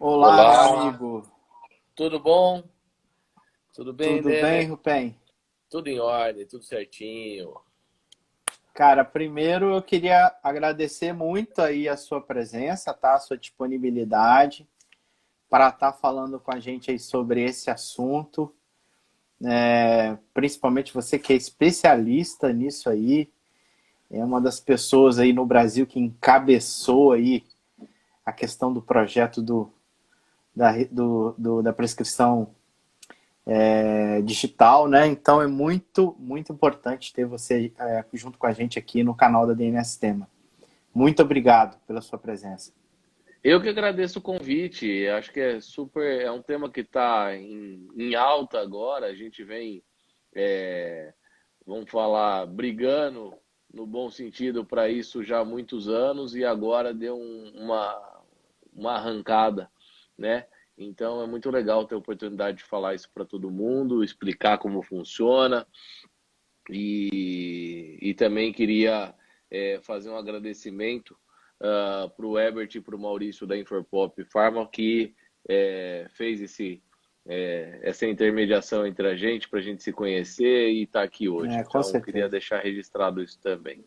Olá, meu Olá, amigo. tudo bom? Tudo bem, Tudo bem, Denner? Rupem? Tudo em ordem, tudo certinho. Cara, primeiro eu queria agradecer muito aí a sua presença, tá? A sua disponibilidade para estar falando com a gente aí sobre esse assunto. Principalmente você que é especialista nisso aí, é uma das pessoas aí no Brasil que encabeçou aí a questão do projeto da prescrição digital, né? Então é muito, muito importante ter você junto com a gente aqui no canal da DNS Tema. Muito obrigado pela sua presença. Eu que agradeço o convite. Acho que é super, é um tema que está em alta agora. A gente vem, vamos falar, brigando no bom sentido para isso já há muitos anos e agora deu uma arrancada, né? Então é muito legal ter a oportunidade de falar isso para todo mundo, explicar como funciona. E também queria fazer um agradecimento para o Herbert e para o Maurício da Infopop Pharma, que fez essa intermediação entre a gente, para a gente se conhecer e estar aqui hoje. Com Então, queria certeza. deixar registrado isso também.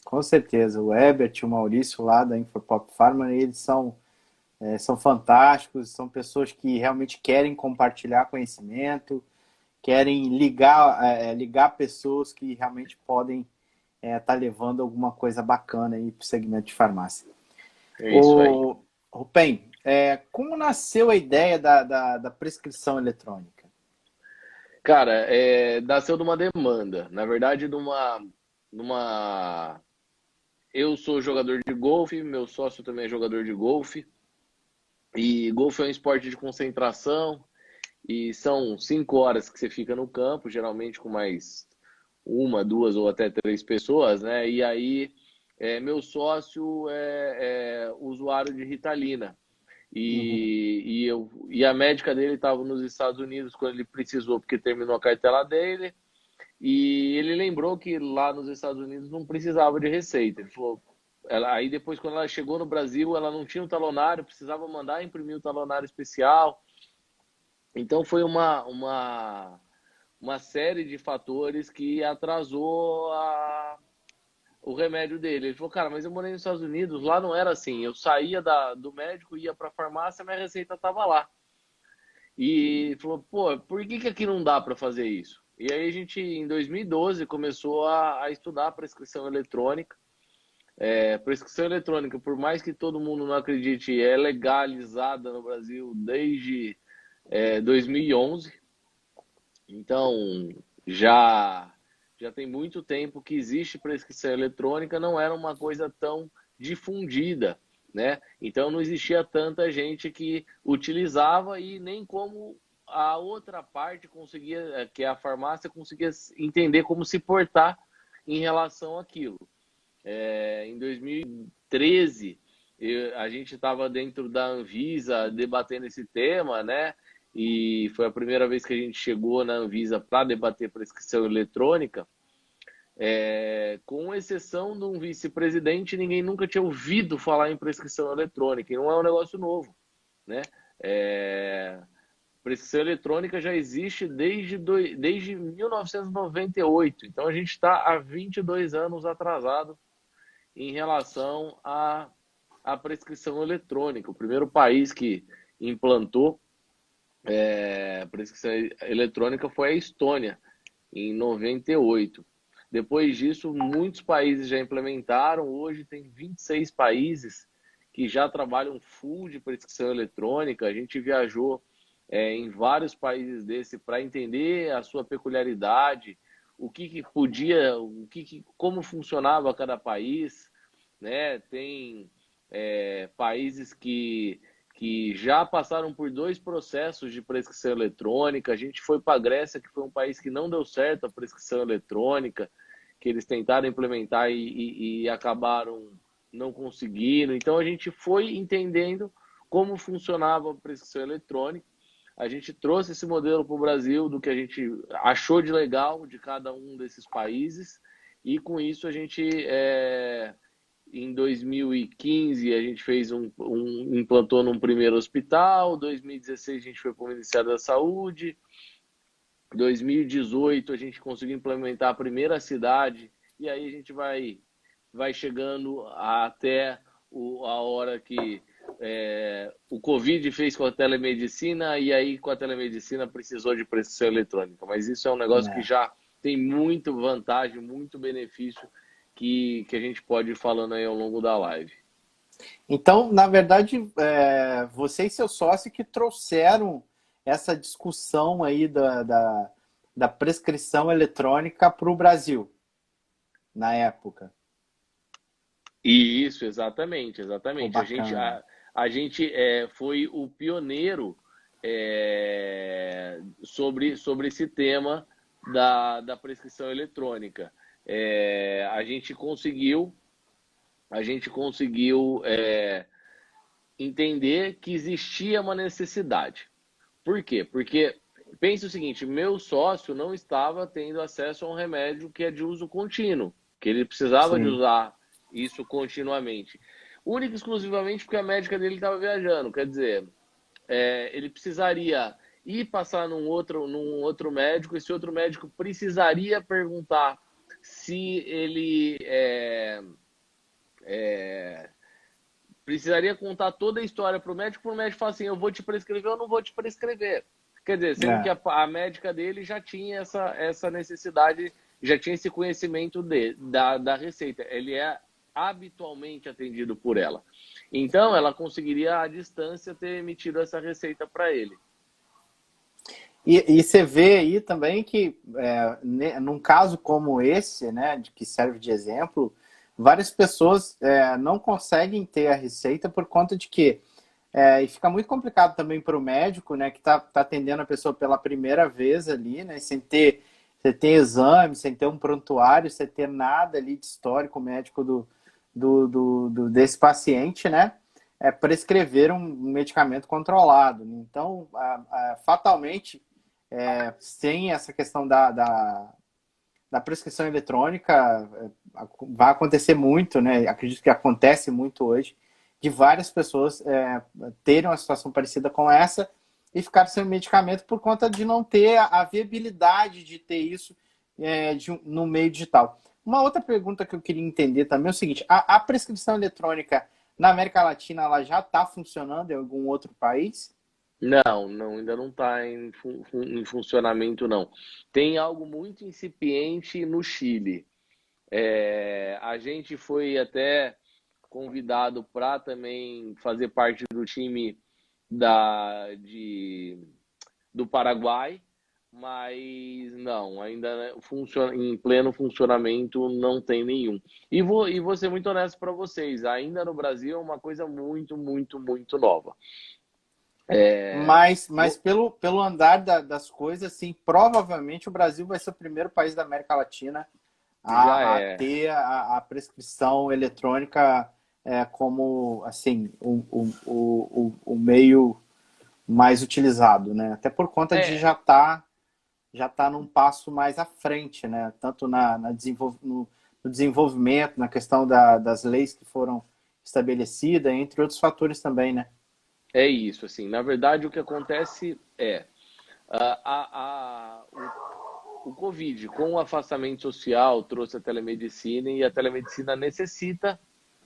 Com certeza. O Herbert e o Maurício lá da Infopop Pharma, eles são fantásticos, são pessoas que realmente querem compartilhar conhecimento, querem ligar pessoas que realmente podem estar levando alguma coisa bacana aí para o segmento de farmácia. É isso aí. O Rupem, como nasceu a ideia da prescrição eletrônica? Cara, nasceu de uma demanda. Na verdade, numa... Eu sou jogador de golfe, meu sócio também é jogador de golfe. E golfe é um esporte de concentração e são 5 horas que você fica no campo, geralmente com mais uma, duas ou até três pessoas, né? E aí, meu sócio é usuário de Ritalina. Uhum. E a médica dele estava nos Estados Unidos quando ele precisou, porque terminou a cartela dele. E ele lembrou que lá nos Estados Unidos não precisava de receita. Ele falou, aí depois, quando ela chegou no Brasil, ela não tinha um talonário, precisava mandar imprimir um talonário especial. Então foi uma série de fatores que atrasou o remédio dele. Ele falou, cara, mas eu morei nos Estados Unidos, lá não era assim. Eu saía do médico, ia para a farmácia, minha receita estava lá. E falou, pô, por que aqui não dá para fazer isso? E aí a gente, em 2012, começou a estudar a prescrição eletrônica. Prescrição eletrônica, por mais que todo mundo não acredite, é legalizada no Brasil desde 2011. Então, já já tem muito tempo que existe prescrição eletrônica, não era uma coisa tão difundida, né? Então não existia tanta gente que utilizava e nem como a outra parte conseguia, que é a farmácia, conseguia entender como se portar em relação àquilo. Em 2013, a gente estava dentro da Anvisa debatendo esse tema, né? E foi a primeira vez que a gente chegou na Anvisa para debater prescrição eletrônica. Com exceção de um vice-presidente, ninguém nunca tinha ouvido falar em prescrição eletrônica, e não é um negócio novo, né? É, Prescrição eletrônica já existe desde 1998, então a gente está há 22 anos atrasado em relação à prescrição eletrônica. O primeiro país que implantou prescrição eletrônica foi a Estônia, em 98. Depois disso, muitos países já implementaram. Hoje tem 26 países que já trabalham full de prescrição eletrônica. A gente viajou em vários países desse para entender a sua peculiaridade, o que podia, como funcionava cada país, né? Tem países que já passaram por dois processos de prescrição eletrônica. A gente foi para a Grécia, que foi um país que não deu certo a prescrição eletrônica, que eles tentaram implementar e acabaram não conseguindo. Então a gente foi entendendo como funcionava a prescrição eletrônica. A gente trouxe esse modelo para o Brasil do que a gente achou de legal de cada um desses países e com isso a gente Em 2015 a gente fez implantou num primeiro hospital, 2016 a gente foi para o Ministério da Saúde, 2018 a gente conseguiu implementar a primeira cidade, e aí a gente vai chegando até a hora que o Covid fez com a telemedicina, e aí com a telemedicina precisou de prescrição eletrônica. Mas isso é um negócio que né? já tem muito vantagem, muito benefício que a gente pode ir falando aí ao longo da live. Então, na verdade, você e seu sócio que trouxeram essa discussão aí da prescrição eletrônica para o Brasil, na época. E isso, exatamente, Pô, exatamente. bacana. A gente foi o pioneiro sobre esse tema da prescrição eletrônica. A gente conseguiu entender que existia uma necessidade. Por quê? Porque pense o seguinte, meu sócio não estava tendo acesso a um remédio que é de uso contínuo, que ele precisava de Sim. usar isso continuamente. Única e exclusivamente porque a médica dele estava viajando, quer dizer, ele precisaria ir passar num outro médico, esse outro médico precisaria perguntar se ele precisaria contar toda a história para o médico falar assim, eu vou te prescrever ou não vou te prescrever. Quer dizer, sendo que É. a médica dele já tinha essa necessidade, já tinha esse conhecimento da receita. Ele é habitualmente atendido por ela. Então, ela conseguiria, à distância, ter emitido essa receita para ele. E você vê aí também que, num caso como esse, né, que serve de exemplo, várias pessoas não conseguem ter a receita por conta de que e fica muito complicado também para o médico, né, que tá atendendo a pessoa pela primeira vez ali, né, sem ter exame, sem ter um prontuário, sem ter nada ali de histórico médico desse paciente, né, prescrever um medicamento controlado. Então, fatalmente, sem essa questão da prescrição eletrônica, vai acontecer muito, né, acredito que acontece muito hoje, de várias pessoas terem uma situação parecida com essa e ficar sem medicamento por conta de não ter a viabilidade de ter isso no meio digital. Uma outra pergunta que eu queria entender também é o seguinte: a prescrição eletrônica na América Latina ela já está funcionando em algum outro país? Não, ainda não está em funcionamento, não. Tem algo muito incipiente no Chile. A gente foi até convidado para também fazer parte do time do Paraguai, mas não, ainda funciona, em pleno funcionamento não tem nenhum. E vou ser muito honesto para vocês, ainda no Brasil é uma coisa muito, muito, muito nova. Mas pelo andar das coisas, sim, provavelmente o Brasil vai ser o primeiro país da América Latina Já a é. ter a prescrição eletrônica como assim o meio mais utilizado, né? Até por conta de É, já tá num passo mais à frente, né? Tanto no desenvolvimento, na questão das leis que foram estabelecidas, entre outros fatores também, né? é isso, assim. Na verdade, o que acontece o Covid, com o afastamento social, trouxe a telemedicina e a telemedicina necessita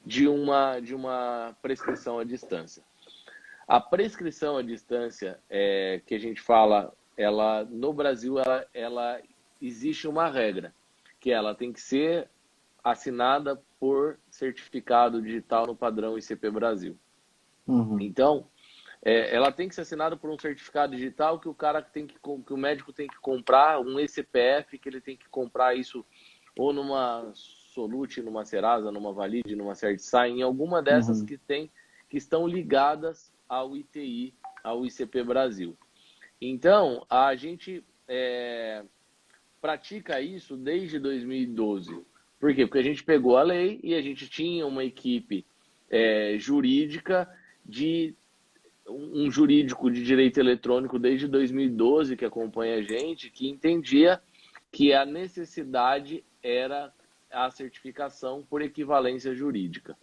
de uma prescrição à distância. A prescrição à distância, que a gente fala, ela no Brasil, ela existe uma regra, que ela tem que ser assinada por certificado digital no padrão ICP Brasil. Uhum, Então, ela tem que ser assinada por um certificado digital que que o médico tem que comprar, um ECPF, que ele tem que comprar isso ou numa Solute, numa Serasa, numa Valide, numa Certisai, em alguma dessas uhum. que estão ligadas ao ITI, ao ICP Brasil. Então, a gente pratica isso desde 2012. Por quê? Porque a gente pegou a lei e a gente tinha uma equipe jurídica de um jurídico de direito eletrônico desde 2012 que acompanha a gente, que entendia que a necessidade era a certificação por equivalência jurídica.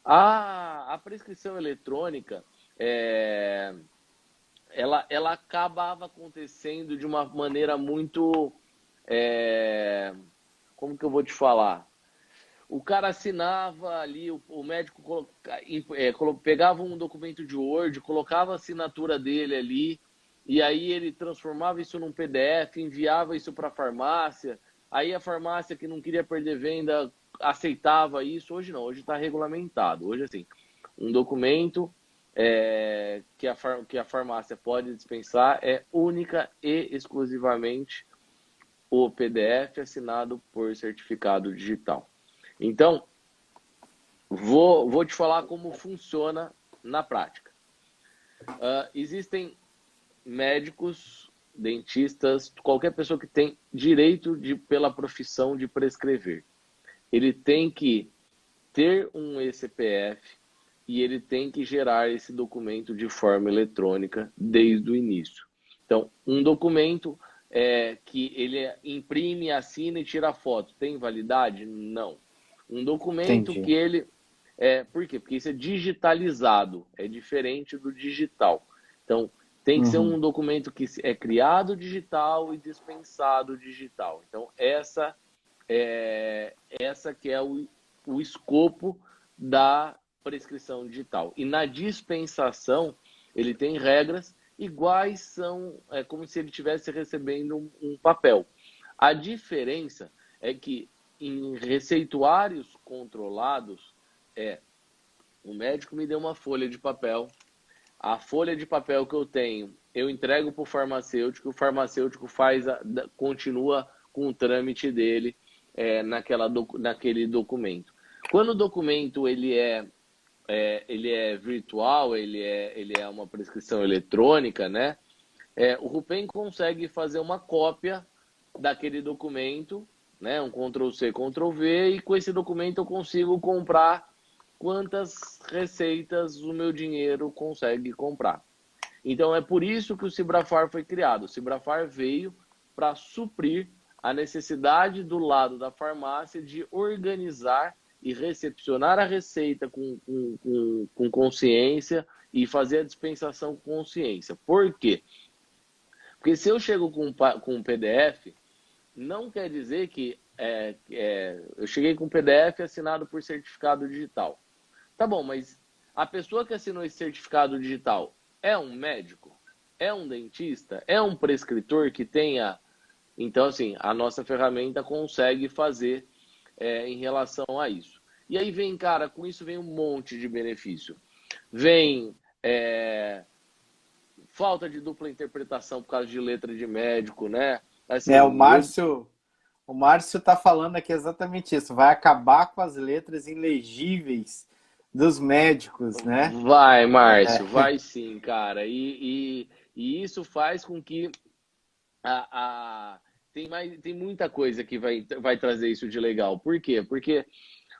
A prescrição eletrônica, ela acabava acontecendo de uma maneira muito... como que eu vou te falar? O cara assinava ali, o médico pegava um documento de Word, colocava a assinatura dele ali, e aí ele transformava isso num PDF, enviava isso para a farmácia, aí a farmácia que não queria perder venda aceitava isso. Hoje não, hoje está regulamentado. Hoje, assim, um documento que a farmácia pode dispensar é única e exclusivamente o PDF assinado por certificado digital. Então, vou te falar como funciona na prática. Existem médicos, dentistas, qualquer pessoa que tem direito pela profissão de prescrever. Ele tem que ter um ECPF e ele tem que gerar esse documento de forma eletrônica desde o início. Então, um documento que ele imprime, assina e tira foto, tem validade? Não. Um documento Entendi. que ele... por quê? Porque isso é digitalizado, é diferente do digital. Então, tem que ser um documento que é criado digital e dispensado digital. Então, essa que é o escopo da prescrição digital. E na dispensação, ele tem regras iguais, são como se ele estivesse recebendo um papel. A diferença é que em receituários controlados, o médico me deu uma folha de papel, a folha de papel que eu tenho, eu entrego para o farmacêutico continua com o trâmite dele naquele documento. Quando o documento ele é virtual, ele é uma prescrição eletrônica, né? O Rupen consegue fazer uma cópia daquele documento, né? Um Ctrl+C, Ctrl+V, e com esse documento eu consigo comprar quantas receitas o meu dinheiro consegue comprar. Então é por isso que o Cibrafar foi criado. O Cibrafar veio para suprir a necessidade do lado da farmácia de organizar e recepcionar a receita com consciência e fazer a dispensação com consciência. Por quê? Porque se eu chego com um PDF, não quer dizer que eu cheguei com um PDF assinado por certificado digital. Tá bom, mas a pessoa que assinou esse certificado digital é um médico? É um dentista? É um prescritor que tenha... Então, assim, a nossa ferramenta consegue fazer em relação a isso. E aí vem, cara, com isso vem um monte de benefício. Vem falta de dupla interpretação por causa de letra de médico, né? Assim, O Márcio está falando aqui exatamente isso. Vai acabar com as letras ilegíveis dos médicos, né? Vai, Márcio, vai sim, cara. E isso faz com que tem muita coisa que vai trazer isso de legal. Por quê? Porque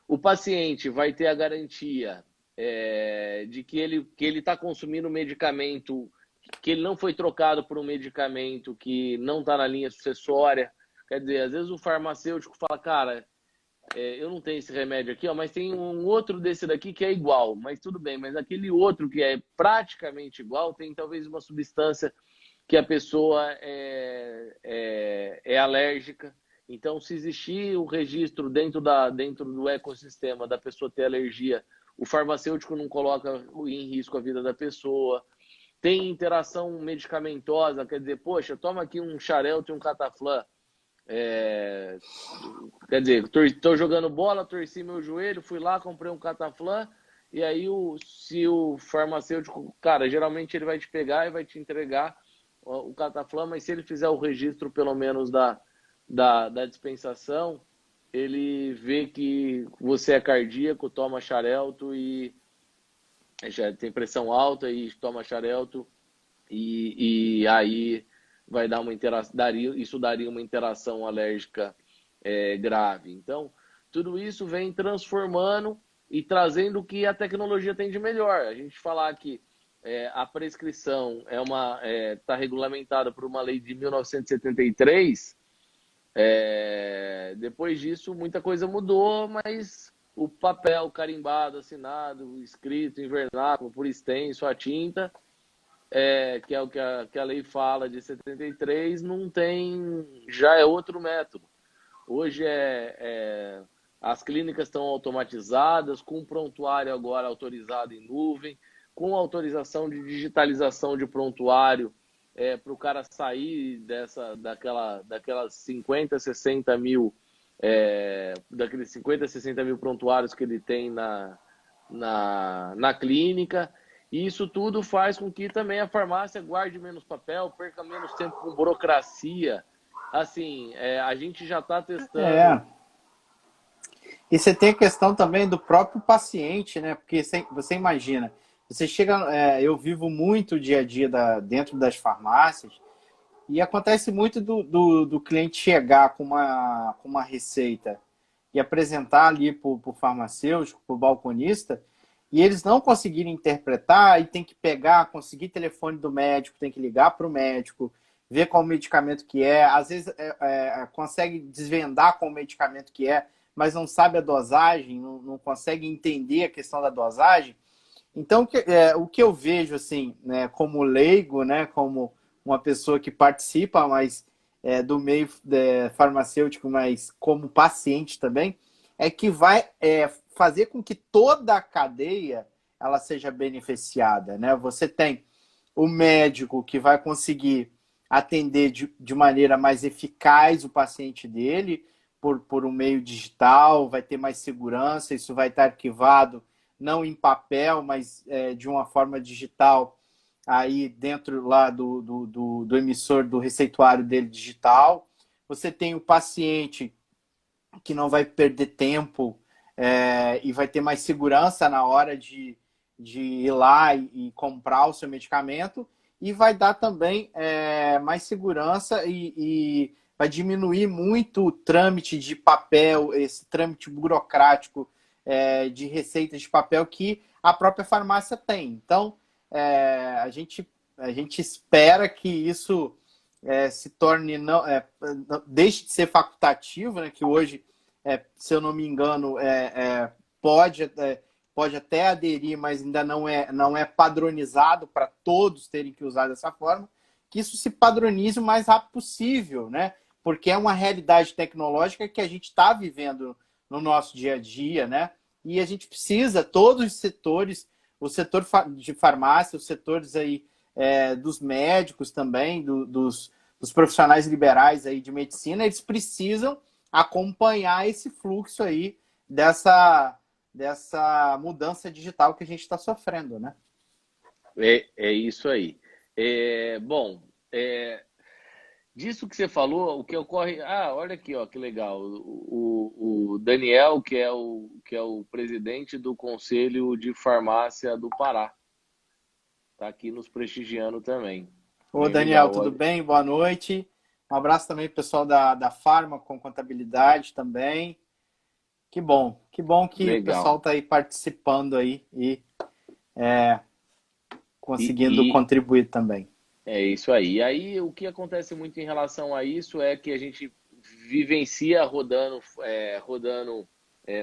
o paciente vai ter a garantia de que ele está consumindo medicamento, que ele não foi trocado por um medicamento que não está na linha sucessória. Quer dizer, às vezes o farmacêutico fala, cara, eu não tenho esse remédio aqui, ó, mas tem um outro desse daqui que é igual, mas tudo bem, mas aquele outro que é praticamente igual tem talvez uma substância que a pessoa é alérgica. Então, se existir o registro dentro do ecossistema da pessoa ter alergia, o farmacêutico não coloca em risco a vida da pessoa. Tem interação medicamentosa, quer dizer, poxa, toma aqui um Xarelto e um Cataflã. Quer dizer, estou jogando bola, torci meu joelho, fui lá, comprei um Cataflã, e aí se o farmacêutico, cara, geralmente ele vai te pegar e vai te entregar o Cataflã, mas se ele fizer o registro pelo menos da dispensação, ele vê que você é cardíaco, toma Xarelto e já tem pressão alta e toma Xarelto, e aí vai dar uma interação, isso daria uma interação alérgica grave. Então, tudo isso vem transformando e trazendo o que a tecnologia tem de melhor. A gente falar que a prescrição está regulamentada por uma lei de 1973, Depois disso, muita coisa mudou, mas o papel carimbado, assinado, escrito em vernáculo, por extenso, a tinta, que é o que a lei fala de 73, não tem, já é outro método. Hoje as clínicas estão automatizadas, com prontuário agora autorizado em nuvem, com autorização de digitalização de prontuário para o cara sair daquelas 50, 60 mil, daqueles 50, 60 mil prontuários que ele tem na clínica. E isso tudo faz com que também a farmácia guarde menos papel, perca menos tempo com burocracia. Assim, a gente já está testando. É. E você tem a questão também do próprio paciente, né? Porque você imagina, você chega, eu vivo muito o dia a dia dentro das farmácias e acontece muito do cliente chegar com uma receita e apresentar ali para o farmacêutico, para o balconista, e eles não conseguirem interpretar e tem que pegar, conseguir telefone do médico, tem que ligar para o médico, ver qual medicamento que é, às vezes consegue desvendar qual medicamento que é, mas não sabe a dosagem, não consegue entender a questão da dosagem. Então, o que eu vejo, assim, né, como leigo, né, como uma pessoa que participa mais do meio farmacêutico, mas como paciente também, é que vai fazer com que toda a cadeia ela seja beneficiada, né? Você tem o médico que vai conseguir atender de maneira mais eficaz o paciente dele por um meio digital, vai ter mais segurança, isso vai estar arquivado não em papel, mas de uma forma digital, aí dentro lá do emissor do receituário dele digital. Você tem o paciente que não vai perder tempo e vai ter mais segurança na hora de ir lá e comprar o seu medicamento, e vai dar também mais segurança e vai diminuir muito o trâmite de papel, esse trâmite burocrático de receitas de papel que a própria farmácia tem. Então, a gente espera que isso se torne, deixe de ser facultativo, né, que hoje, se eu não me engano, pode até aderir, mas ainda não é padronizado para todos terem que usar dessa forma, que isso se padronize o mais rápido possível, né? Porque é uma realidade tecnológica que a gente está vivendo no nosso dia a dia, né? E a gente precisa, todos os setores, o setor de farmácia, os setores aí dos médicos também, dos profissionais liberais aí de medicina, eles precisam acompanhar esse fluxo aí dessa mudança digital que a gente está sofrendo, né? É isso aí. Bom, disso que você falou, o que ocorre. Ah, olha aqui, ó, que legal. O Daniel, que é o presidente do Conselho de Farmácia do Pará, está aqui nos prestigiando também. Ô, Bem Daniel, legal. tudo Olha, bem? Boa noite. Um abraço também para o pessoal da Farma com contabilidade também. Que bom que o pessoal legal. está aí participando aí e E, conseguindo e contribuir também. é isso aí. E aí, o que acontece muito em relação a isso é que a gente vivencia rodando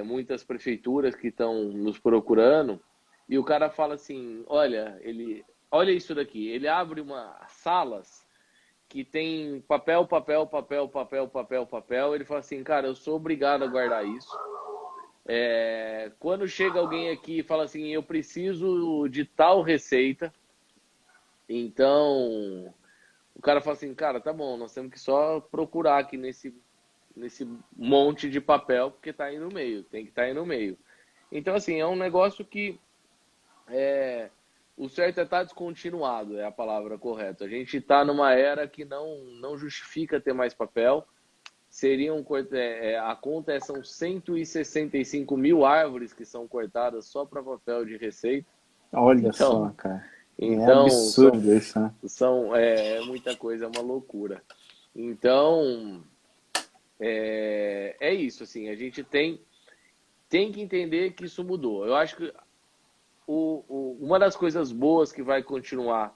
muitas prefeituras que estão nos procurando, e o cara fala assim: olha isso daqui. Ele abre uma salas que tem papel, papel, papel, papel, papel, papel. Ele fala assim, cara, eu sou obrigado a guardar isso. Quando chega alguém aqui e fala assim, eu preciso de tal receita, então o cara fala assim, cara, tá bom, nós temos que só procurar aqui nesse monte de papel, porque tá aí no meio, tem que estar aí no meio. Então, assim, é um negócio que o certo é estar descontinuado, é a palavra correta. A gente está numa era que não justifica ter mais papel. A conta são 165 mil árvores que são cortadas só para papel de receita. Olha só, Então, cara. É então absurdo isso, né? muita coisa, é uma loucura. Então, é isso, assim, a gente tem que entender que isso mudou. Eu acho que uma das coisas boas que vai continuar,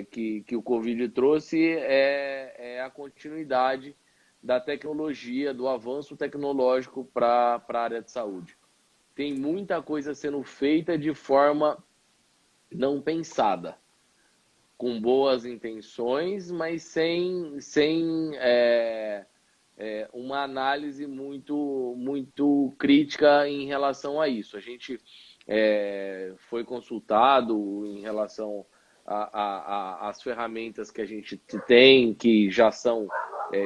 que o Covid trouxe, é a continuidade da tecnologia, do avanço tecnológico para a área de saúde. Tem muita coisa sendo feita de forma não pensada, com boas intenções, mas sem uma análise muito crítica em relação a isso. A gente foi consultado em relação às ferramentas que a gente tem, que já são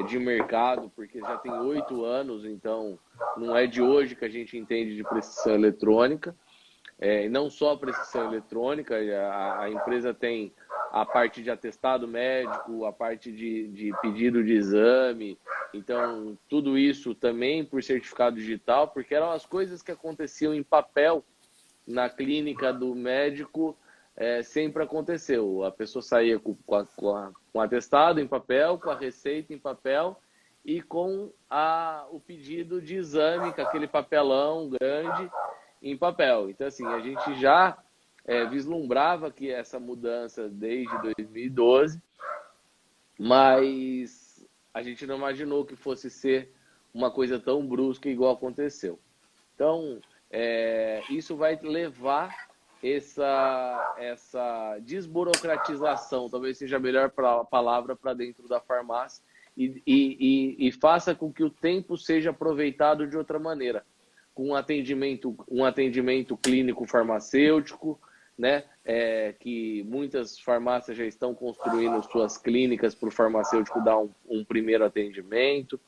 de mercado, porque já tem 8 anos, então não é de hoje que a gente entende de prescrição eletrônica. E não só a prescrição eletrônica, a empresa tem a parte de atestado médico, a parte de pedido de exame, então tudo isso também por certificado digital, porque eram as coisas que aconteciam em papel na clínica do médico, sempre aconteceu. A pessoa saía com o atestado em papel, com a receita em papel e com o pedido de exame, com aquele papelão grande em papel. Então, assim, a gente já vislumbrava que essa mudança desde 2012, mas a gente não imaginou que fosse ser uma coisa tão brusca igual aconteceu. Então, isso vai levar essa desburocratização, talvez seja a melhor palavra, para dentro da farmácia e faça com que o tempo seja aproveitado de outra maneira, com um atendimento clínico farmacêutico, né? Que muitas farmácias já estão construindo suas clínicas para o farmacêutico dar um primeiro atendimento.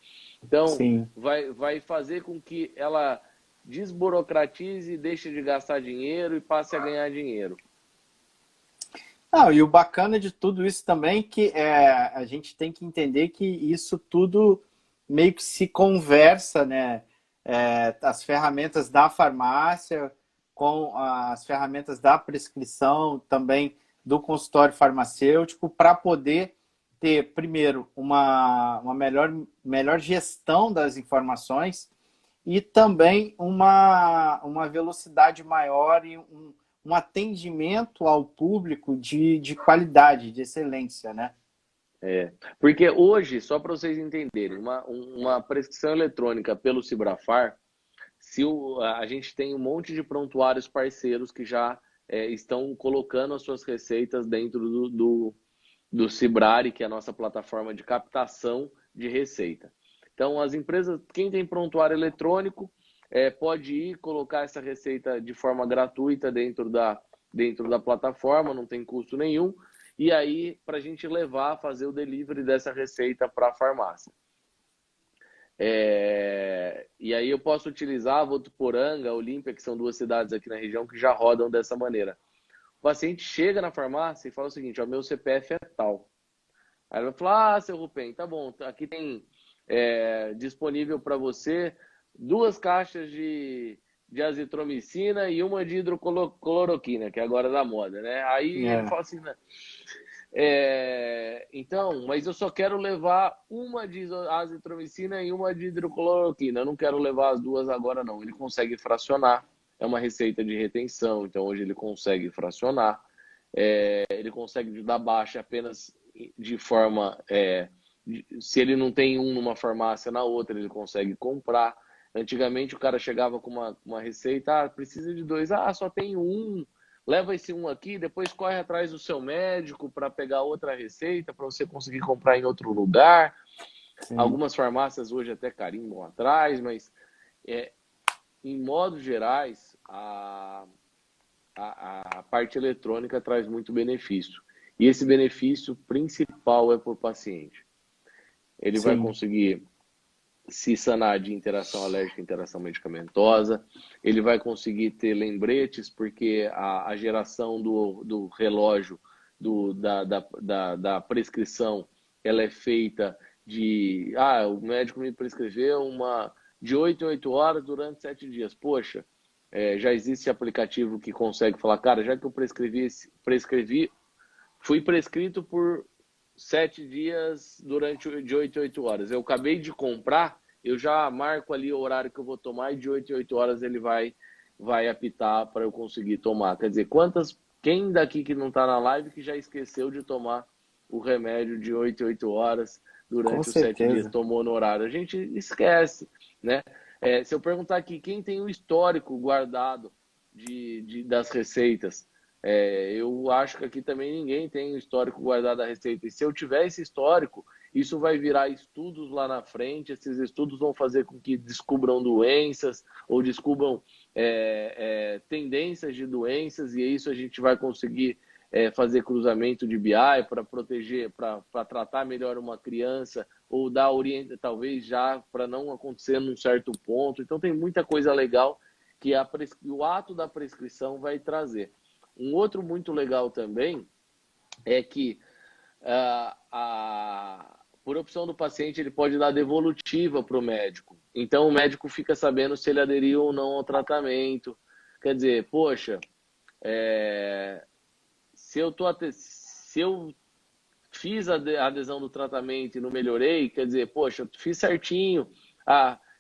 Então, vai fazer com que ela desburocratize, deixe de gastar dinheiro e passe a ganhar dinheiro. Não, e o bacana de tudo isso também é que a gente tem que entender que isso tudo meio que se conversa, né? As ferramentas da farmácia com as ferramentas da prescrição, também do consultório farmacêutico, para poder ter, primeiro, uma melhor gestão das informações e também uma velocidade maior e um atendimento ao público de qualidade, de excelência, né? Porque hoje, só para vocês entenderem, uma prescrição eletrônica pelo Cibrafar, a gente tem um monte de prontuários parceiros que já estão colocando as suas receitas dentro do Cibrari, que é a nossa plataforma de captação de receita. Então, as empresas, quem tem prontuário eletrônico, pode ir colocar essa receita de forma gratuita dentro da plataforma, não tem custo nenhum, e aí para a gente fazer o delivery dessa receita para a farmácia. E aí eu posso utilizar Votuporanga, Olímpia, que são 2 cidades aqui na região que já rodam dessa maneira. O paciente chega na farmácia e fala o seguinte: meu CPF é tal. Aí ele vai falar: seu Rupem, tá bom, aqui tem disponível para você 2 caixas de azitromicina e uma de hidrocloroquina, que agora é da moda, né? Aí ele fala assim, né? Então, mas eu só quero levar uma de azitromicina e uma de hidrocloroquina. Eu não quero levar as 2 agora, não. Ele consegue fracionar. É uma receita de retenção, então hoje ele consegue fracionar. Ele consegue dar baixa apenas de forma... se ele não tem numa farmácia, na outra ele consegue comprar. Antigamente o cara chegava com uma receita, precisa de 2, só tem um, leva esse um aqui, depois corre atrás do seu médico para pegar outra receita, para você conseguir comprar em outro lugar. Sim. Algumas farmácias hoje até carimbam atrás, mas em modos gerais, a parte eletrônica traz muito benefício. E esse benefício principal é para o paciente. Ele vai conseguir se sanar de interação alérgica e interação medicamentosa, ele vai conseguir ter lembretes, porque a geração do relógio da prescrição, ela é feita o médico me prescreveu de 8 em 8 horas durante 7 dias. Poxa, já existe aplicativo que consegue falar, cara, já que eu fui prescrito por 7 dias de 8 em 8 horas. Eu acabei de comprar, eu já marco ali o horário que eu vou tomar e de 8 em 8 horas ele vai apitar para eu conseguir tomar. Quer dizer, quem daqui que não está na live que já esqueceu de tomar o remédio de 8 em 8 horas Com durante os 7 dias certeza. tomou no horário. A gente esquece, né? Se eu perguntar aqui, quem tem o histórico guardado das receitas? Eu acho que aqui também ninguém tem o histórico guardado da receita. E se eu tiver esse histórico, isso vai virar estudos lá na frente. Esses estudos vão fazer com que descubram doenças ou descubram tendências de doenças, e isso a gente vai conseguir fazer cruzamento de BI para proteger, para tratar melhor uma criança, ou dar orientação, talvez já para não acontecer num certo ponto. Então tem muita coisa legal que o ato da prescrição vai trazer. Um outro muito legal também é que por opção do paciente, ele pode dar devolutiva para o médico. Então, o médico fica sabendo se ele aderiu ou não ao tratamento. Quer dizer, poxa, se eu fiz a adesão do tratamento e não melhorei, quer dizer, poxa, eu fiz certinho.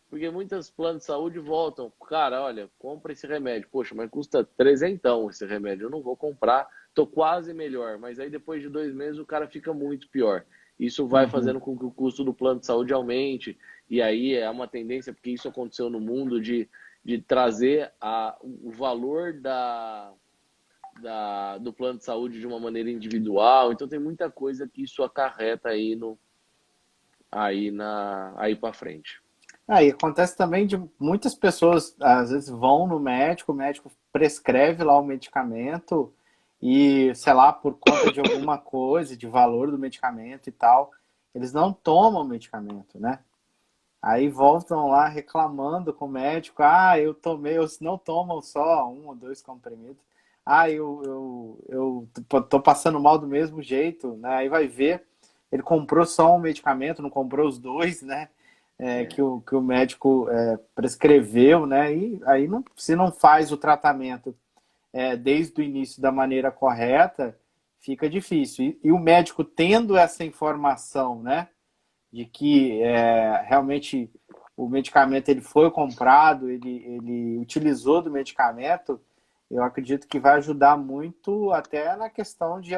Porque muitos planos de saúde voltam. Cara, olha, compra esse remédio. Poxa, mas custa trezentão esse remédio. Eu não vou comprar. Tô quase melhor. Mas aí depois de 2 meses o cara fica muito pior. Isso vai Uhum. fazendo com que o custo do plano de saúde aumente. E aí é uma tendência, porque isso aconteceu no mundo, de trazer o valor do plano de saúde de uma maneira individual. Então tem muita coisa que isso acarreta aí para frente. E acontece também de muitas pessoas, às vezes, vão no médico, o médico prescreve lá o medicamento e, sei lá, por conta de alguma coisa, de valor do medicamento e tal, eles não tomam o medicamento, né? Aí voltam lá reclamando com o médico, eu tomei, eu não tomam só 1 ou 2 comprimidos. Eu tô passando mal do mesmo jeito, né? Aí vai ver, ele comprou só um medicamento, não comprou os dois, né? É. Que o médico prescreveu, né? E aí, se não faz o tratamento desde o início da maneira correta, fica difícil. E o médico tendo essa informação, né? De que realmente o medicamento ele foi comprado, ele utilizou do medicamento, eu acredito que vai ajudar muito até na questão de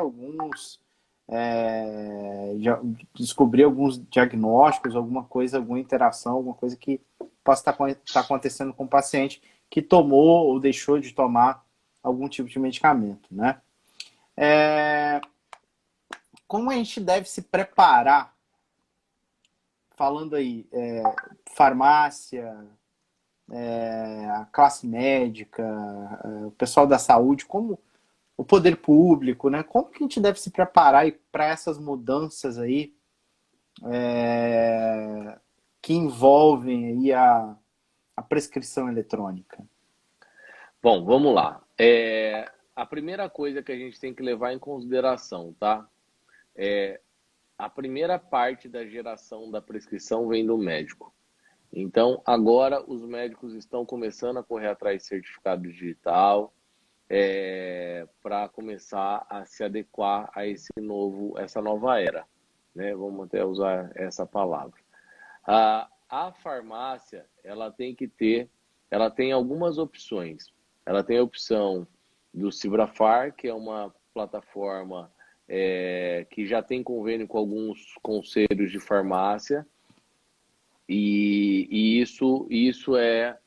descobrir alguns diagnósticos, alguma coisa, alguma interação, alguma coisa que possa estar acontecendo com o paciente que tomou ou deixou de tomar algum tipo de medicamento, né? Como a gente deve se preparar, falando aí, farmácia, a classe médica, o pessoal da saúde, como o poder público, né? Como que a gente deve se preparar para essas mudanças aí que envolvem aí a prescrição eletrônica? Bom, vamos lá. A primeira coisa que a gente tem que levar em consideração, tá? A primeira parte da geração da prescrição vem do médico. Então, agora os médicos estão começando a correr atrás de certificado digital para começar a se adequar a essa nova era, né? Vamos até usar essa palavra. A farmácia, ela tem algumas opções. Ela tem a opção do Cibrafar, que é uma plataforma que já tem convênio com alguns conselhos de farmácia, e isso é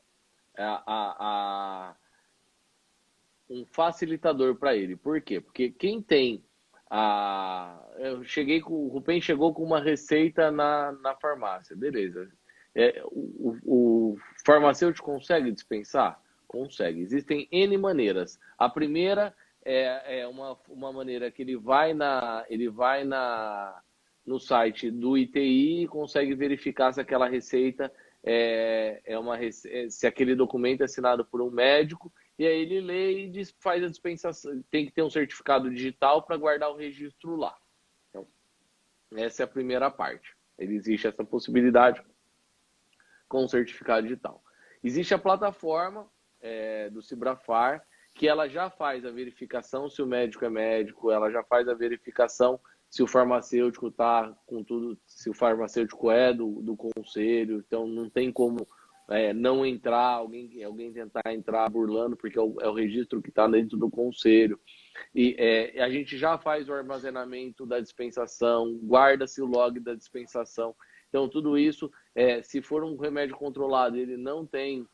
um facilitador para ele. Por quê? Porque quem tem o Rupen chegou com uma receita na farmácia, beleza. O farmacêutico consegue dispensar? Consegue. Existem N maneiras. A primeira é uma maneira que ele vai no site do ITI e consegue verificar se aquela receita se aquele documento é assinado por um médico, e aí ele lê e faz a dispensação. Tem que ter um certificado digital para guardar o registro lá. Então, essa é a primeira parte. Existe essa possibilidade com o certificado digital. Existe a plataforma do Cibrafar, que ela já faz a verificação se o médico é médico, ela já faz a verificação se o farmacêutico está com tudo, se o farmacêutico é do conselho, então não tem como não entrar, alguém tentar entrar burlando, porque é o registro que está dentro do conselho. E a gente já faz o armazenamento da dispensação, guarda-se o log da dispensação. Então, tudo isso, se for um remédio controlado, ele não tem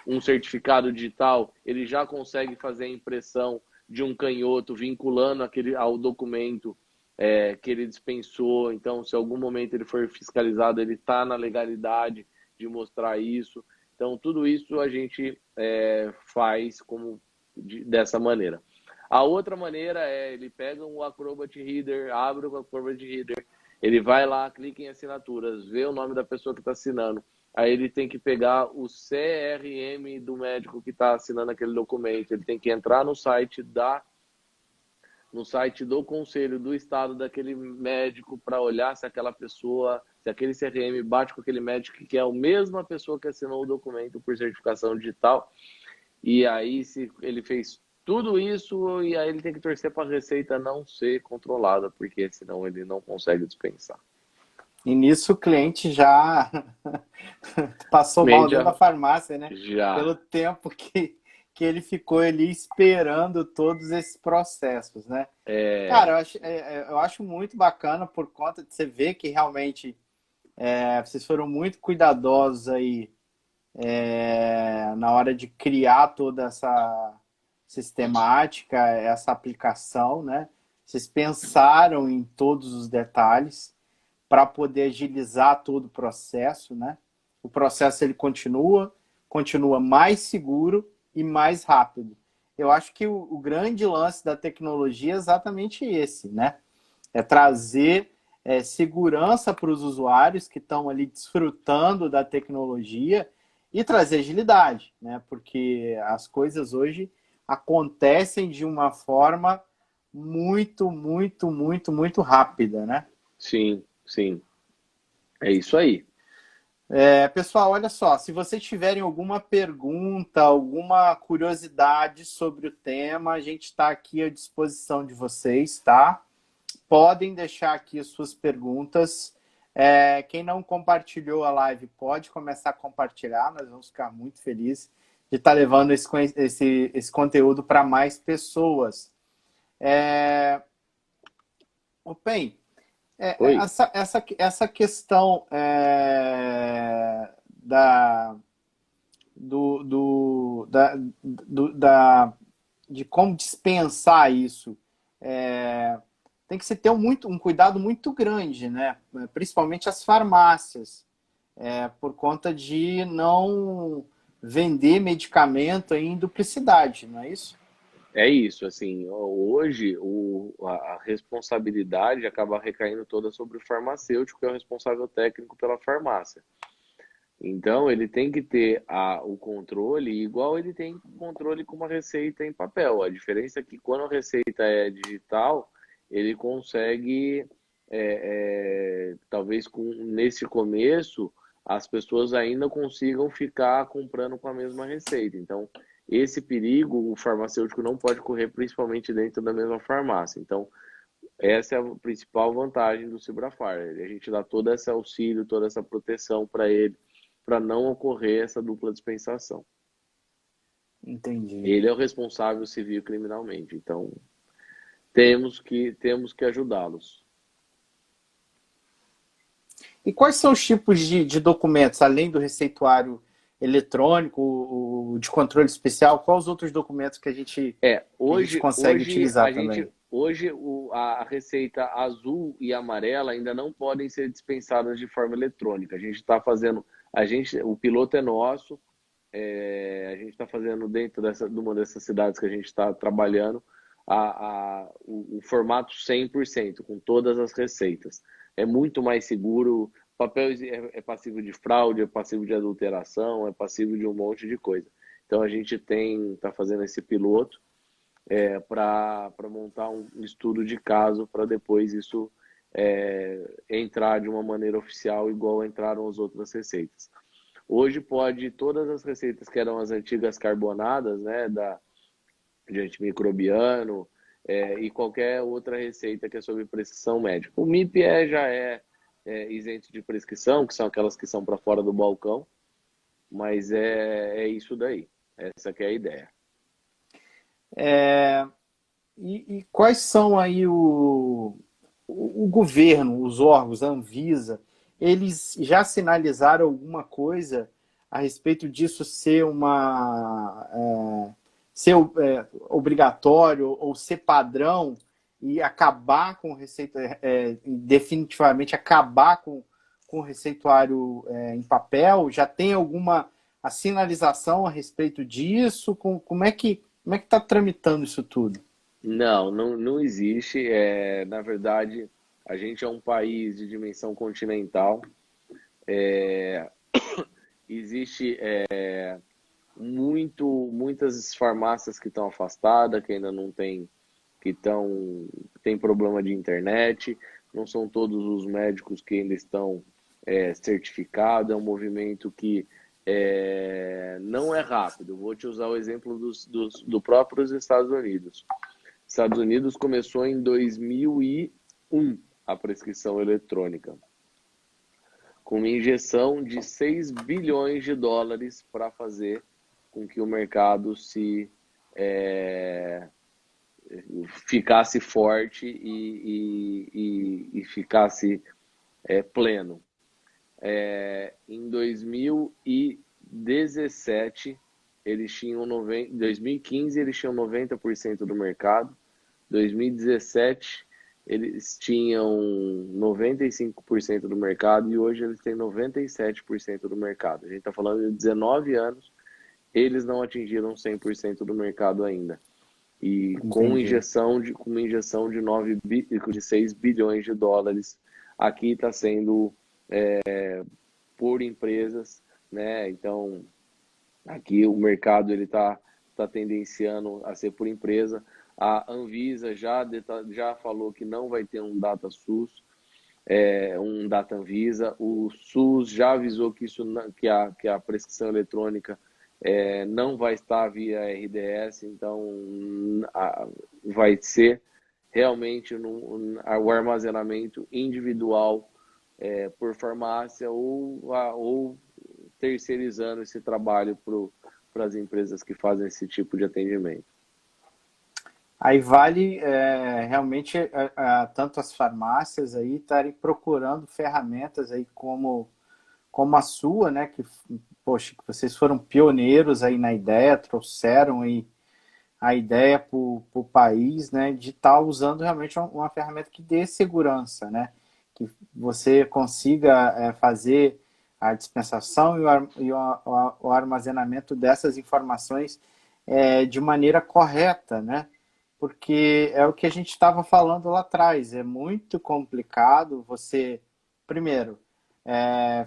um certificado digital, ele já consegue fazer a impressão de um canhoto vinculando ao documento que ele dispensou. Então, se em algum momento ele for fiscalizado, ele está na legalidade de mostrar isso. Então, tudo isso a gente faz dessa maneira. A outra maneira ele pega um Acrobat Reader, abre o Acrobat Reader, ele vai lá, clica em assinaturas, vê o nome da pessoa que está assinando. Aí ele tem que pegar o CRM do médico que está assinando aquele documento, ele tem que entrar no site do conselho do estado daquele médico para olhar se aquela pessoa, se aquele CRM bate com aquele médico que é a mesma pessoa que assinou o documento por certificação digital. E aí, se ele fez tudo isso, e aí ele tem que torcer para a receita não ser controlada, porque senão ele não consegue dispensar. E nisso o cliente já passou mal dentro da farmácia, né? Já. Pelo tempo que ele ficou ali esperando todos esses processos, né? Cara, eu acho muito bacana por conta de você ver que realmente vocês foram muito cuidadosos aí na hora de criar toda essa sistemática, essa aplicação, né? Vocês pensaram em todos os detalhes para poder agilizar todo o processo, né? O processo ele continua mais seguro e mais rápido. Eu acho que o grande lance da tecnologia é exatamente esse, né? É trazer segurança para os usuários que estão ali desfrutando da tecnologia e trazer agilidade, né? Porque as coisas hoje acontecem de uma forma muito, muito, muito, muito rápida, né? Sim, sim. É isso aí. Pessoal, olha só, se vocês tiverem alguma pergunta, alguma curiosidade sobre o tema, a gente está aqui à disposição de vocês, tá? Podem deixar aqui as suas perguntas. Quem não compartilhou a live pode começar a compartilhar, nós vamos ficar muito felizes de estar levando esse conteúdo para mais pessoas. O PEN, essa questão de como dispensar isso tem que se ter um cuidado muito grande, né? Principalmente as farmácias, por conta de não vender medicamento em duplicidade, não é isso? É isso, assim, hoje a responsabilidade acaba recaindo toda sobre o farmacêutico, que é o responsável técnico pela farmácia. Então, ele tem que ter o controle, igual ele tem controle com uma receita em papel. A diferença é que quando a receita é digital, ele consegue, talvez nesse começo, as pessoas ainda consigam ficar comprando com a mesma receita. Então, esse perigo o farmacêutico não pode correr, principalmente dentro da mesma farmácia. Então, essa é a principal vantagem do Cibrafar. A gente dá todo esse auxílio, toda essa proteção para ele, para não ocorrer essa dupla dispensação. Entendi. Ele é o responsável civil e criminalmente. Então, temos que ajudá-los. E quais são os tipos de documentos, além do receituário eletrônico, o de controle especial, quais os outros documentos que a gente consegue utilizar também? Hoje, a receita azul e amarela ainda não podem ser dispensadas de forma eletrônica. A gente está fazendo, o piloto é nosso, a gente está fazendo dentro de uma dessas cidades que a gente está trabalhando, o formato 100%, com todas as receitas. É muito mais seguro. Papel é passível de fraude, é passível de adulteração, é passível de um monte de coisa. Então a gente está fazendo esse piloto para montar um estudo de caso para depois isso entrar de uma maneira oficial igual entraram as outras receitas. Hoje pode todas as receitas que eram as antigas carbonadas, né, de antimicrobiano e qualquer outra receita que é sobre prescrição médica. O MIP já é isento de prescrição, que são aquelas que são para fora do balcão, mas é isso daí. Essa que é a ideia. E quais são aí o governo, os órgãos, a Anvisa, eles já sinalizaram alguma coisa a respeito disso ser obrigatório ou ser padrão e acabar com o receituário, definitivamente acabar com o receituário em papel? Já tem alguma a sinalização a respeito disso? Como é que está tramitando isso tudo? Não existe. Na verdade, a gente é um país de dimensão continental. Existe muitas farmácias que estão afastadas, que ainda não tem, tem problema de internet. Não são todos os médicos que ainda estão certificados. É um movimento que não é rápido. Vou te usar o exemplo do próprios Estados Unidos. Estados Unidos começou em 2001 a prescrição eletrônica, com uma injeção de 6 bilhões de dólares para fazer com que o mercado ficasse forte e ficasse pleno. Em 2017, eles tinham 2015 eles tinham 90% do mercado. 2017 eles tinham 95% do mercado e hoje eles têm 97% do mercado. A gente está falando de 19 anos, eles não atingiram 100% do mercado ainda. E com uma injeção de 6 bilhões de dólares, aqui está sendo por empresas, né? Então, aqui o mercado ele tá tendenciando a ser por empresa. A Anvisa já falou que não vai ter um DataSUS, um Data Anvisa. O SUS já avisou que que a prescrição eletrônica não vai estar via RDS, então vai ser realmente o armazenamento individual por farmácia ou terceirizando esse trabalho para as empresas que fazem esse tipo de atendimento. Aí vale realmente tanto as farmácias aí estarem procurando ferramentas aí como a sua, né? Que, poxa, que vocês foram pioneiros aí na ideia, trouxeram aí a ideia para o país, né? De estar usando realmente uma ferramenta que dê segurança, né? Que você consiga fazer a dispensação e o armazenamento dessas informações de maneira correta, né? Porque é o que a gente estava falando lá atrás, é muito complicado você, primeiro,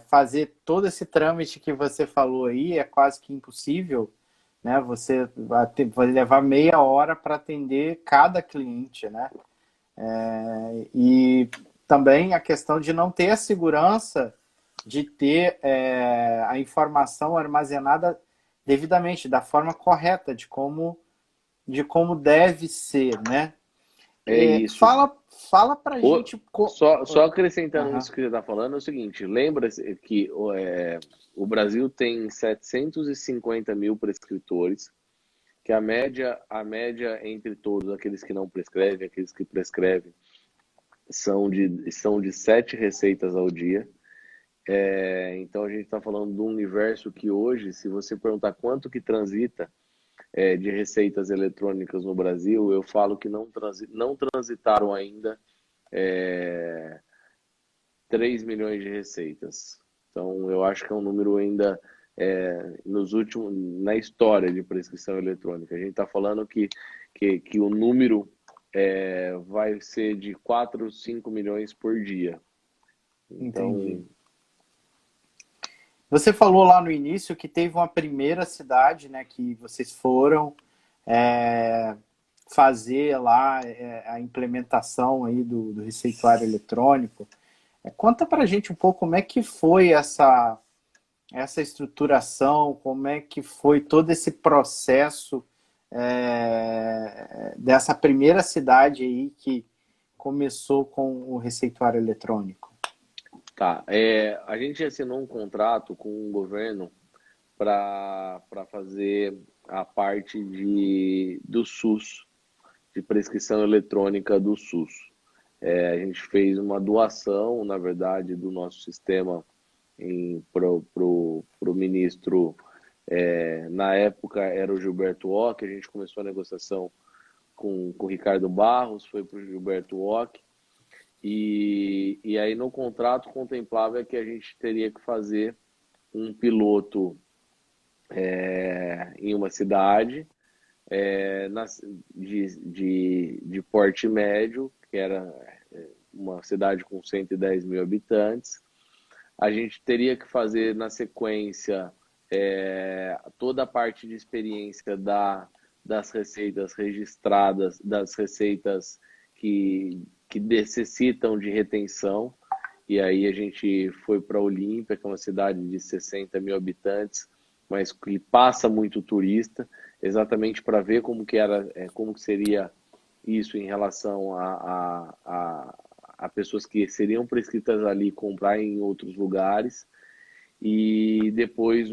fazer todo esse trâmite que você falou aí, é quase que impossível, né? Você vai levar meia hora para atender cada cliente, né? E também a questão de não ter a segurança de ter a informação armazenada devidamente, da forma correta, de como deve ser, né? É isso. Fala pra gente... Só acrescentando isso que você está falando, é o seguinte, lembra-se que o Brasil tem 750 mil prescritores, que a média entre todos, aqueles que não prescrevem, aqueles que prescrevem, são de 7 receitas ao dia. Então a gente está falando de um universo que hoje, se você perguntar quanto que transita de receitas eletrônicas no Brasil, eu falo que não transitaram ainda 3 milhões de receitas. Então eu acho que é um número ainda na história de prescrição eletrônica. A gente está falando que o número vai ser de 4, 5 milhões por dia. Então, entendi. Você falou lá no início que teve uma primeira cidade, né, que vocês foram fazer lá a implementação aí do receituário eletrônico. Conta pra gente um pouco como é que foi essa estruturação, como é que foi todo esse processo dessa primeira cidade aí que começou com o receituário eletrônico. Tá, a gente assinou um contrato com o governo para fazer a parte do SUS, de prescrição eletrônica do SUS. A gente fez uma doação, na verdade, do nosso sistema para o ministro, na época era o Gilberto Ock, a gente começou a negociação com o Ricardo Barros, foi para o Gilberto Ock, e aí no contrato contemplava que a gente teria que fazer um piloto em uma cidade de porte médio, que era uma cidade com 110 mil habitantes. A gente teria que fazer na sequência toda a parte de experiência das receitas registradas, das receitas que necessitam de retenção. E aí a gente foi para Olímpia, que é uma cidade de 60 mil habitantes, mas que passa muito turista, exatamente para ver como que seria isso em relação a pessoas que seriam prescritas ali comprar em outros lugares. E depois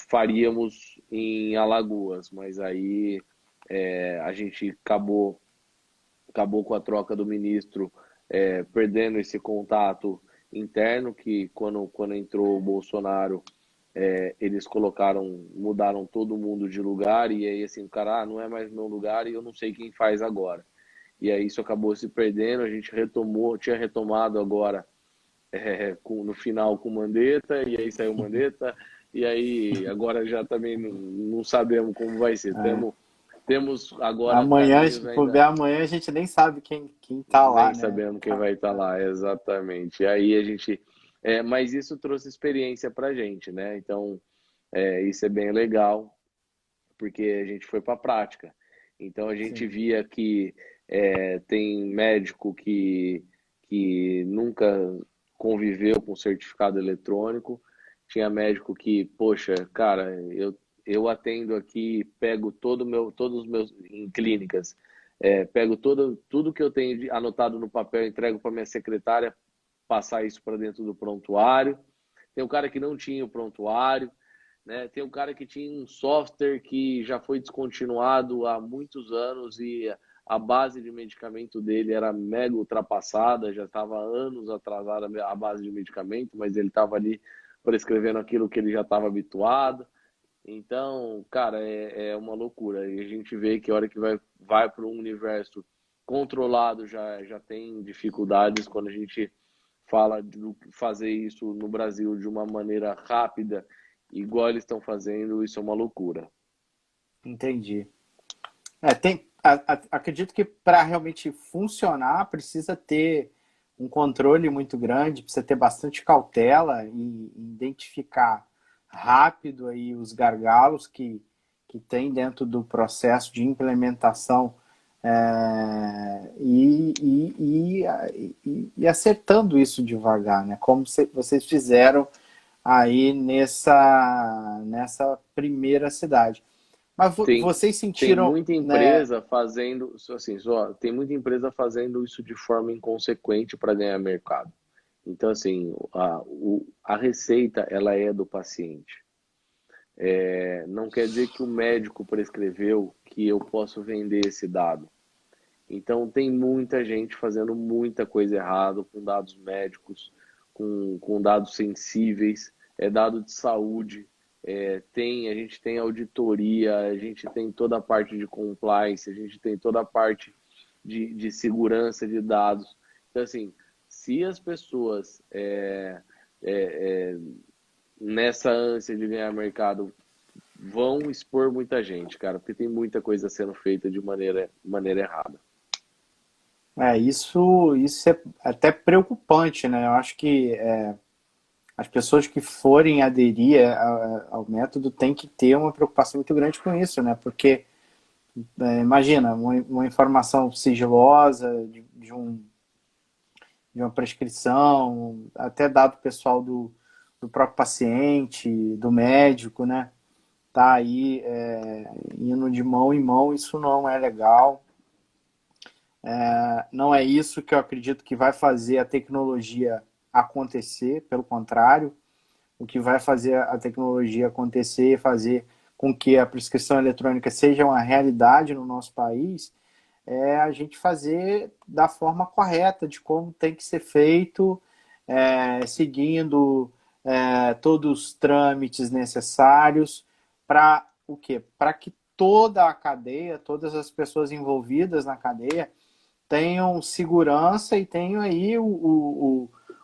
faríamos em Alagoas, mas aí a gente acabou com a troca do ministro, perdendo esse contato interno, que quando entrou o Bolsonaro, eles mudaram todo mundo de lugar, e aí assim, o cara, não é mais meu lugar e eu não sei quem faz agora. E aí isso acabou se perdendo, a gente tinha retomado agora no final com Mandetta, e aí saiu Mandetta, e aí agora já também não sabemos como vai ser. Temos agora Amanhã, caminhos por ver ainda, amanhã, a gente nem sabe quem tá lá, nem né? sabemos quem vai estar lá, exatamente. E aí a gente. Mas isso trouxe experiência para a gente, né? Então, isso é bem legal, porque a gente foi para a prática. Então, a gente Sim. via que tem médico que nunca conviveu com certificado eletrônico, tinha médico que, poxa, cara, eu atendo aqui, pego todos os meus, em clínicas, pego tudo que eu tenho anotado no papel, entrego para minha secretária passar isso para dentro do prontuário. Tem um cara que não tinha o prontuário, né? Tem um cara que tinha um software que já foi descontinuado há muitos anos e a base de medicamento dele era mega ultrapassada, já estava anos atrasada a base de medicamento, mas ele estava ali prescrevendo aquilo que ele já estava habituado. Então, cara, é uma loucura. E a gente vê que a hora que vai para um universo controlado já tem dificuldades. Quando a gente fala de fazer isso no Brasil de uma maneira rápida, igual eles estão fazendo, isso é uma loucura. Entendi. Acredito que para realmente funcionar precisa ter um controle muito grande, precisa ter bastante cautela e identificar rápido aí os gargalos que tem dentro do processo de implementação e acertando isso devagar, né? Como vocês fizeram aí nessa primeira cidade. Mas vocês Tem sentiram, muita né? empresa fazendo, assim, tem muita empresa fazendo isso de forma inconsequente para ganhar mercado. Então, assim, a receita, ela é do paciente. Não quer dizer que o médico prescreveu que eu posso vender esse dado. Então, tem muita gente fazendo muita coisa errada com dados médicos, com dados sensíveis, dado de saúde. A gente tem auditoria, a gente tem toda a parte de compliance, a gente tem toda a parte de segurança de dados. Então, assim, se as pessoas, nessa ânsia de ganhar mercado, vão expor muita gente, cara, porque tem muita coisa sendo feita de maneira errada. Isso é até preocupante, né? Eu acho que as pessoas que forem aderir ao método têm que ter uma preocupação muito grande com isso, né? Porque, imagina, uma informação sigilosa de uma prescrição, até dado pessoal do próprio paciente, do médico, né? Tá aí indo de mão em mão, isso não é legal. Não é isso que eu acredito que vai fazer a tecnologia acontecer, pelo contrário, o que vai fazer a tecnologia acontecer, fazer com que a prescrição eletrônica seja uma realidade no nosso país, é a gente fazer da forma correta, de como tem que ser feito, seguindo todos os trâmites necessários para o quê? Para que toda a cadeia, todas as pessoas envolvidas na cadeia tenham segurança e tenham aí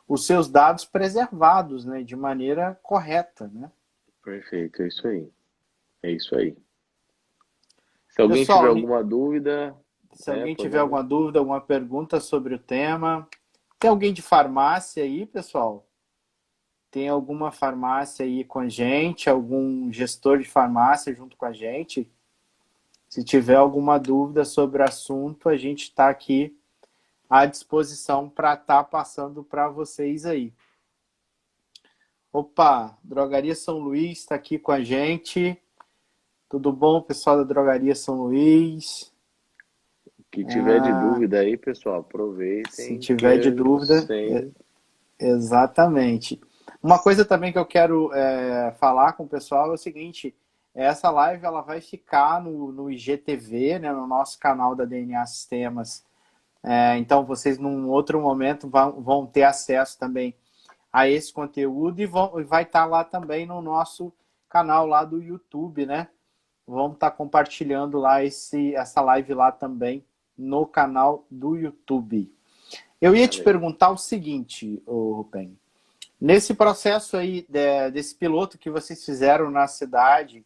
os seus dados preservados, né, de maneira correta, né? Perfeito, é isso aí. É isso aí. Se alguém tiver Pessoal, alguma dúvida, se alguém tiver podemos. alguma dúvida, alguma pergunta sobre o tema, tem alguém de farmácia aí, pessoal? Tem alguma farmácia aí com a gente? Algum gestor de farmácia junto com a gente? Se tiver alguma dúvida sobre o assunto, a gente está aqui à disposição para estar passando para vocês aí. Opa, Drogaria São Luís está aqui com a gente. Tudo bom, pessoal da Drogaria São Luís? Que tiver de dúvida aí, pessoal, Se aproveitem que tiver de dúvida, sem. exatamente. Uma coisa também que eu quero falar com o pessoal é o seguinte: essa live ela vai ficar no IGTV, né, no nosso canal da DNA Sistemas. Então vocês num outro momento vão ter acesso também a esse conteúdo e vai estar lá também no nosso canal lá do YouTube, né? Vamos estar compartilhando lá essa live lá também no canal do YouTube. Eu ia te perguntar o seguinte, Rupen. Nesse processo aí desse piloto que vocês fizeram na cidade,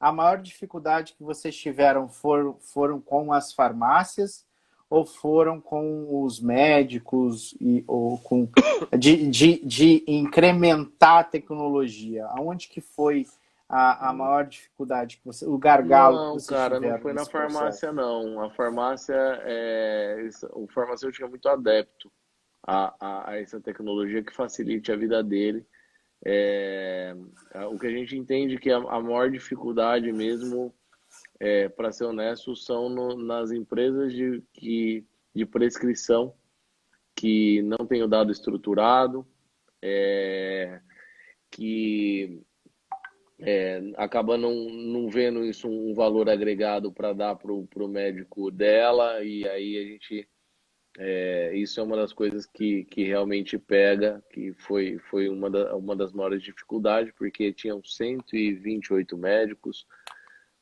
a maior dificuldade que vocês tiveram foram com as farmácias ou foram com os médicos ou com de incrementar a tecnologia? Aonde que foi a maior dificuldade o gargalo que Não, vocês cara, não tiveram foi na nesse processo? farmácia, não. A farmácia, o farmacêutico é muito adepto a essa tecnologia que facilite a vida dele. É, o que a gente entende que a maior dificuldade mesmo, para ser honesto, são nas empresas de prescrição que não tem o dado estruturado, que acaba não vendo isso um valor agregado para dar para o médico dela, e aí a gente. Isso é uma das coisas que realmente pega, que foi uma das maiores dificuldades, porque tinham 128 médicos,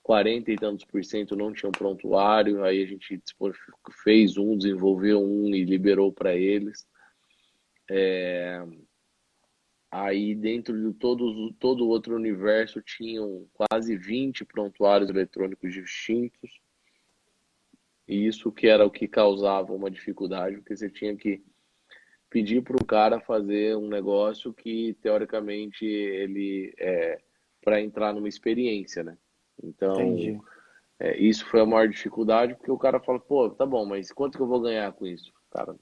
40 e tantos por cento não tinham prontuário, aí a gente fez um, desenvolveu um e liberou para eles. Aí dentro de todo o outro universo tinham quase 20 prontuários eletrônicos distintos, e isso que era o que causava uma dificuldade, porque você tinha que pedir para o cara fazer um negócio que, teoricamente, ele para entrar numa experiência, né? Então, Entendi. isso foi a maior dificuldade, porque o cara fala, pô, tá bom, mas quanto que eu vou ganhar com isso? Cara,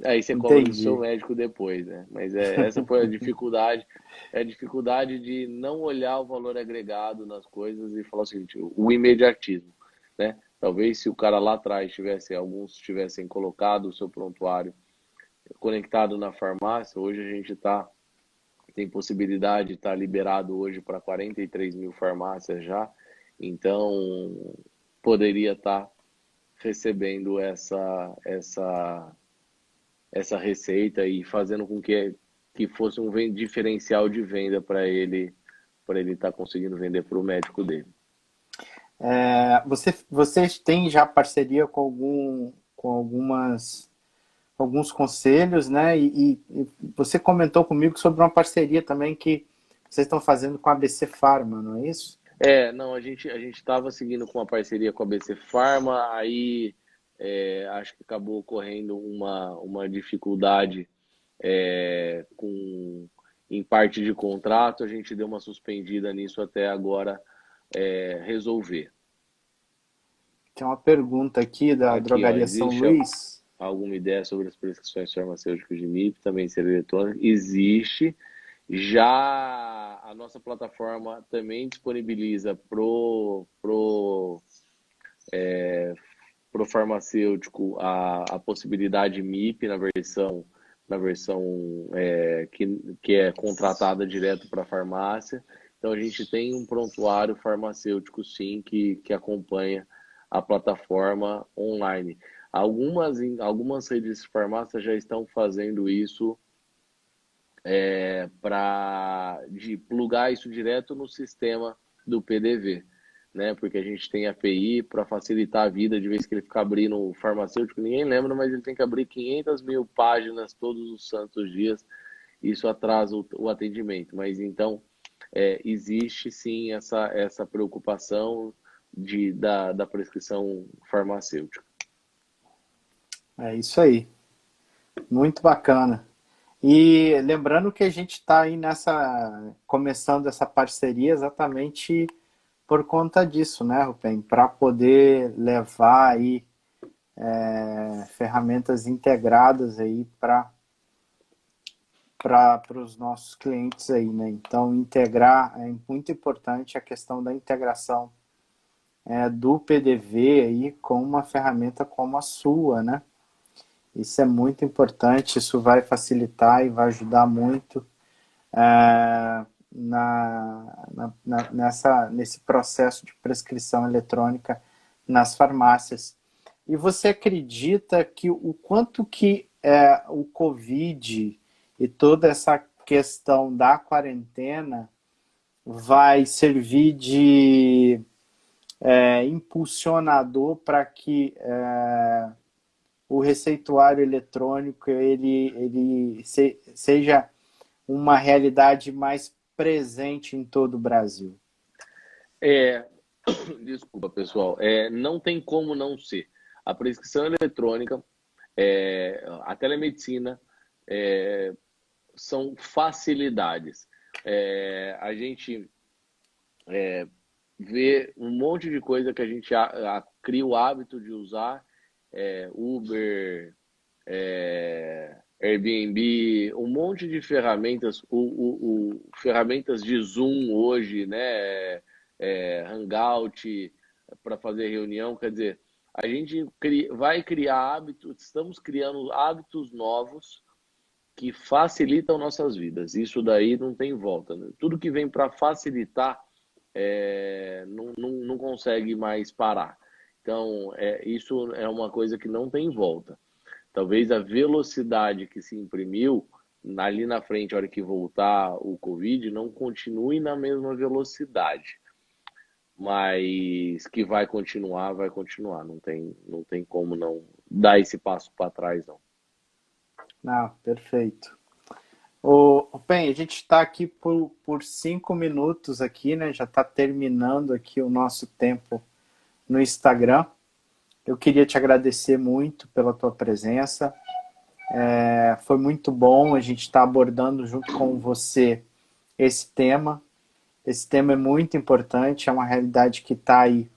aí você cobra do seu Entendi. médico depois, né? Mas essa foi a dificuldade de não olhar o valor agregado nas coisas e falar o seguinte, o imediatismo, né? Talvez se o cara lá atrás alguns tivessem colocado o seu prontuário conectado na farmácia, hoje a gente tem possibilidade de estar liberado hoje para 43 mil farmácias já, então poderia estar recebendo essa receita e fazendo com que fosse um diferencial de venda para ele estar conseguindo vender para o médico dele. Vocês têm já parceria com alguns conselhos, né? E você comentou comigo sobre uma parceria também que vocês estão fazendo com a ABC Pharma, não é isso? Não, a gente estava seguindo com uma parceria com a BC Pharma, aí acho que acabou ocorrendo uma dificuldade em parte de contrato, a gente deu uma suspendida nisso até agora resolver. Tem uma pergunta aqui da Aqui, ó, Drogaria São existe Luís. alguma ideia sobre as prescrições farmacêuticas de MIP, também ser eletrônico? Existe. Já a nossa plataforma também disponibiliza pro farmacêutico a possibilidade MIP na versão na versão que é contratada direto para a farmácia. Então, a gente tem um prontuário farmacêutico, sim, que acompanha a plataforma online. Algumas redes de farmácia já estão fazendo isso de plugar isso direto no sistema do PDV, né? Porque a gente tem a API para facilitar a vida, de vez que ele ficar abrindo o farmacêutico, ninguém lembra, mas ele tem que abrir 500 mil páginas todos os santos dias, isso atrasa o atendimento. Mas então, existe sim essa preocupação da prescrição farmacêutica. É isso aí. Muito bacana. E lembrando que a gente está aí começando essa parceria exatamente por conta disso, né, Rupem? Para poder levar aí ferramentas integradas aí para os nossos clientes aí, né? Então, integrar é muito importante a questão da integração do PDV aí com uma ferramenta como a sua, né? Isso é muito importante, isso vai facilitar e vai ajudar muito nesse processo de prescrição eletrônica nas farmácias. E você acredita que o quanto que o Covid e toda essa questão da quarentena vai servir de impulsionador para que o receituário eletrônico seja uma realidade mais presente em todo o Brasil? Desculpa, pessoal. Não tem como não ser. A prescrição eletrônica, a telemedicina, são facilidades. A gente vê um monte de coisa que a gente cria o hábito de usar, Uber, Airbnb, um monte de ferramentas, ferramentas de Zoom hoje, né? Hangout para fazer reunião, quer dizer, a gente vai criar hábitos, estamos criando hábitos novos que facilitam nossas vidas. Isso daí não tem volta, né? Tudo que vem para facilitar não consegue mais parar. Então, isso é uma coisa que não tem volta. Talvez a velocidade que se imprimiu ali na frente, a hora que voltar o Covid, não continue na mesma velocidade. Mas que vai continuar, vai continuar. Não tem como não dar esse passo para trás, não. Ah, perfeito. Bem, a gente está aqui por 5 minutos aqui, né? Já está terminando aqui o nosso tempo no Instagram. Eu queria te agradecer muito pela tua presença. Foi muito bom a gente estar abordando junto com você esse tema. Esse tema é muito importante, é uma realidade que está aí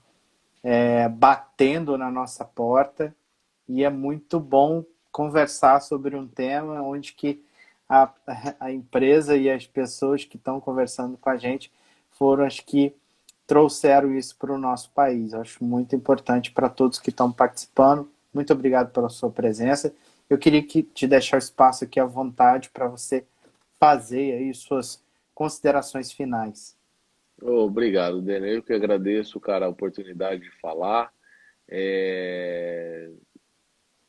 batendo na nossa porta e é muito bom conversar sobre um tema onde que a, a empresa e as pessoas que estão conversando com a gente foram as que trouxeram isso para o nosso país. Eu acho muito importante para todos que estão participando. Muito obrigado pela sua presença. Eu queria te deixar o espaço aqui à vontade para você fazer aí suas considerações finais. Obrigado, Daniel. Eu que agradeço, cara, a oportunidade de falar.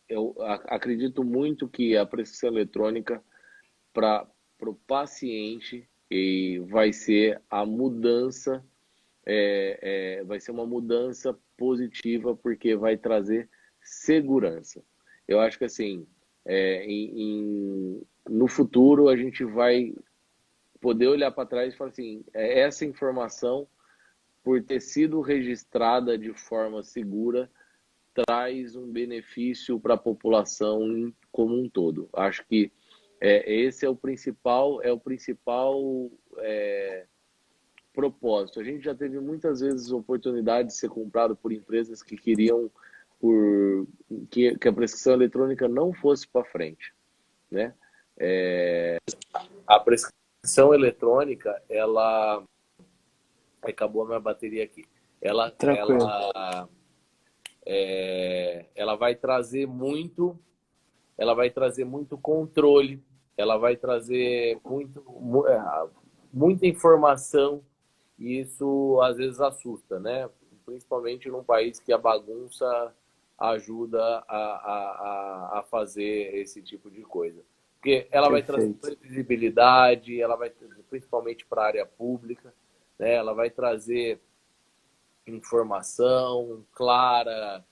Eu acredito muito que a prescrição eletrônica para o paciente vai ser a mudança, vai ser uma mudança positiva porque vai trazer segurança. Eu acho que assim, no futuro a gente vai poder olhar para trás e falar assim, essa informação, por ter sido registrada de forma segura, traz um benefício para a população como um todo. Acho que esse é o principal propósito. A gente já teve muitas vezes oportunidade de ser comprado por empresas que queriam que a prescrição eletrônica não fosse para frente, né? A prescrição eletrônica, ela acabou a minha bateria aqui. Tranquilo. Ela vai trazer muito ela vai trazer muito controle, ela vai trazer muita informação, e isso às vezes assusta, né? Principalmente num país que a bagunça ajuda a fazer esse tipo de coisa. Porque ela vai trazer Perfeito. previsibilidade, ela vai trazer, principalmente para a área pública, né? Ela vai trazer informação clara,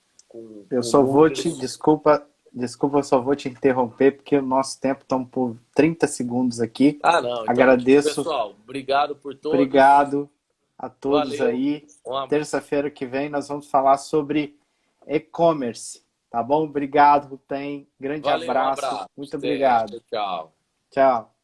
Eu com só vou te, números. desculpa, eu só vou te interromper porque o nosso tempo está por 30 segundos aqui. Ah, não. Então, Agradeço, pessoal, obrigado por todos. obrigado a todos Valeu. aí. Terça-feira que vem nós vamos falar sobre e-commerce, tá bom? Obrigado, Rutem. Grande Valeu, um abraço. abraço. Muito Até. obrigado. Tchau, tchau. Tchau.